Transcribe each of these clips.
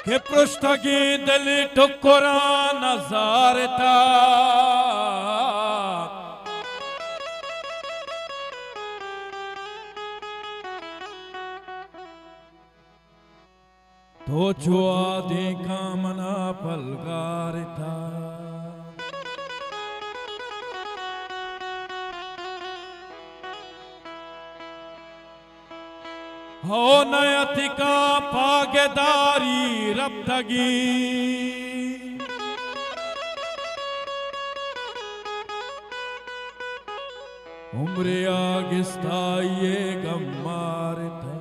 के पृष्ठगी दिल टुकरा नजारता तो जुआ देखा मना पलगारता हो नयतिका पागेदारी रब्तगी उम्र आगिस्ता ये गम्मार था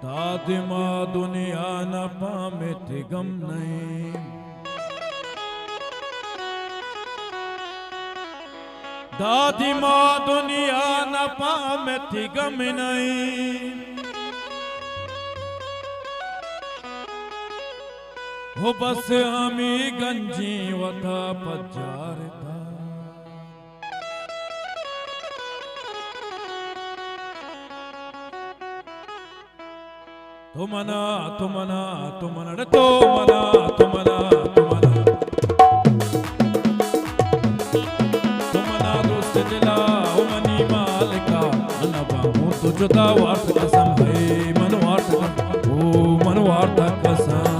दादिमा दुनिया न पामे थे गम नहीं दादी माँ दुनिया न पामे थी गम नहीं हो बस हमी गंजी वथा पजार था तुमना तुमना तुमना तुमना तुमना तुमना जुदा वार्त कसम है मनवार्त कसम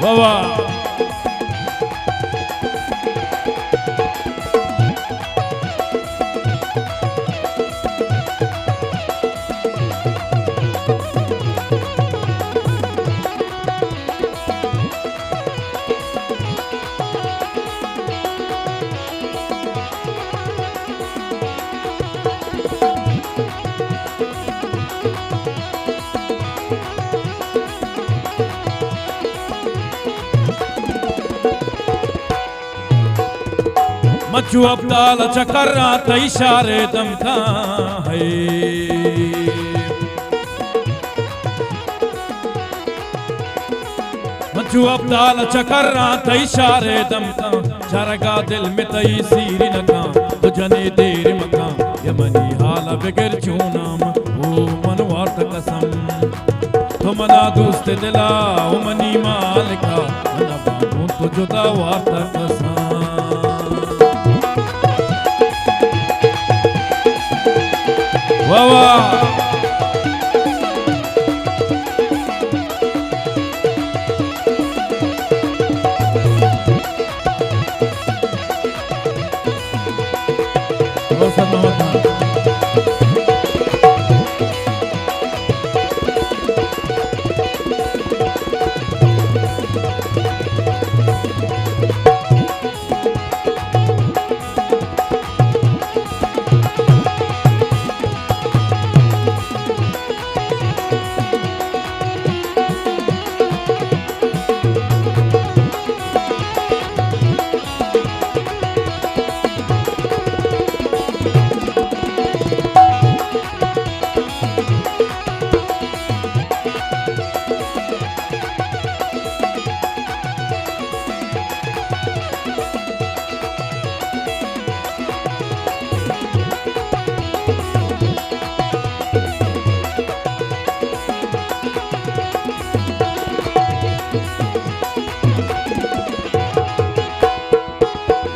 बाबा मचू अब्दाल चकर्रा त इशारे दम का है मचू अब्दाल चकर्रा त इशारे दम का चरगा दिल में तई सीरी नका तुझने देर मका यमनी हाल बिगर चूनाम ओ मनवार्त कसम तुमना दोस्त दिला उमनी मालिका मना बाबू तो जुदा वार्त कसम वाह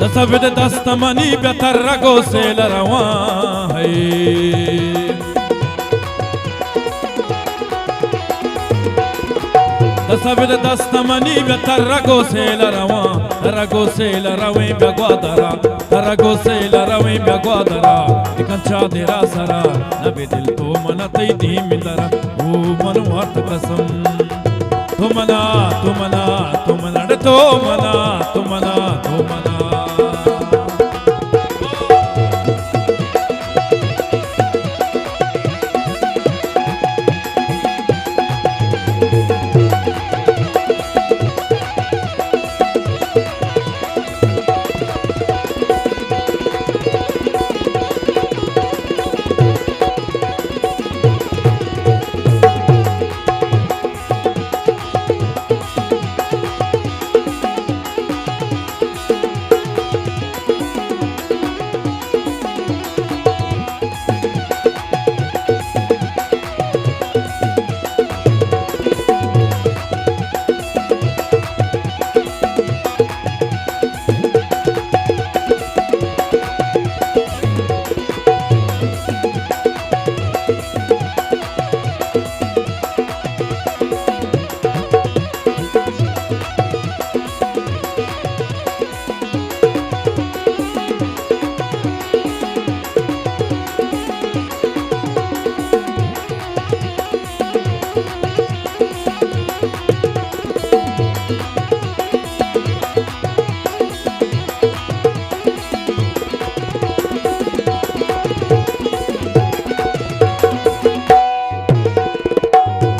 दसविद दस्तमनी बेतर्रगो से लरवा है Tasavvur dastamani be tarrago sela rawa, tarrago sela rawe be guadara, tarrago sela rawe be guadara. Ikancha dera sara, nabe dil to mana tay di mitara, o manwat kasam. Tumana, tumana, tumana, tumana, tumana, tumana.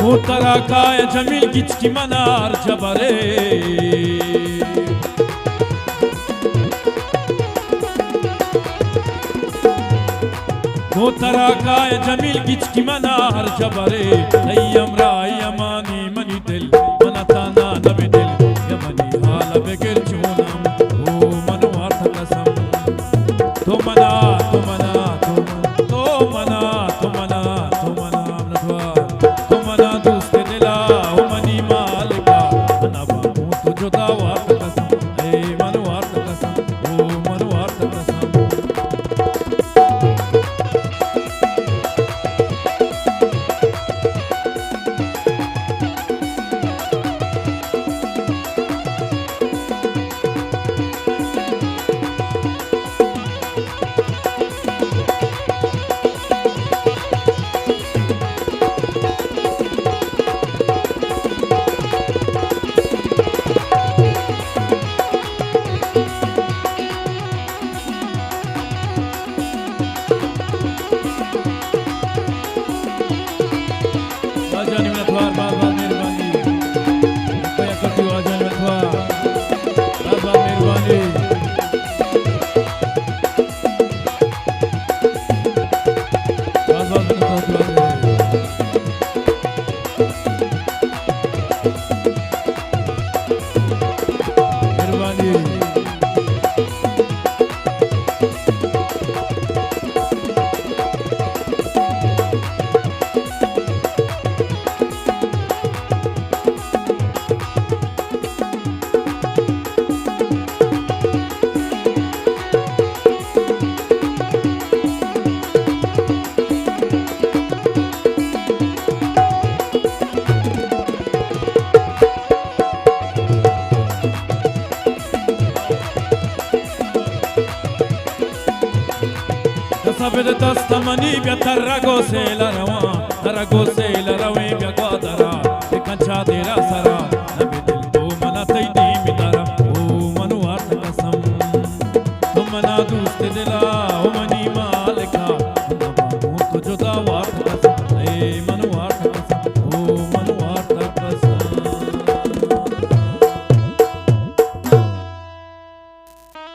Mutaraka Jamil Gichki Manar Jabare Mutaraka Jamil Gichki Manar Jabare Ayyam Rai Amani Mani Dil Manatana Nabi Dil Yamani Hala Begir Chunam O Manuat Kasam Tumana Tumana Tumana Tumana Tumana Natwa Tumana Duste Dila Humani Malika Anaba Mutu Juda Wat Kasam Hey Manuat Kasam O Manuat Kasam Ajani Mathwar Baba Mehrwani Kaya Karti ho Ajani Mathwar Baba Mehrwani Baba Mehrwani Tasavvur dastamani be tarrago sela rawa, tarrago sela rawe be guadara. Ikancha dera sara, nabe dil to mana tay di mitara, o manuat kasam. Tumana duste dila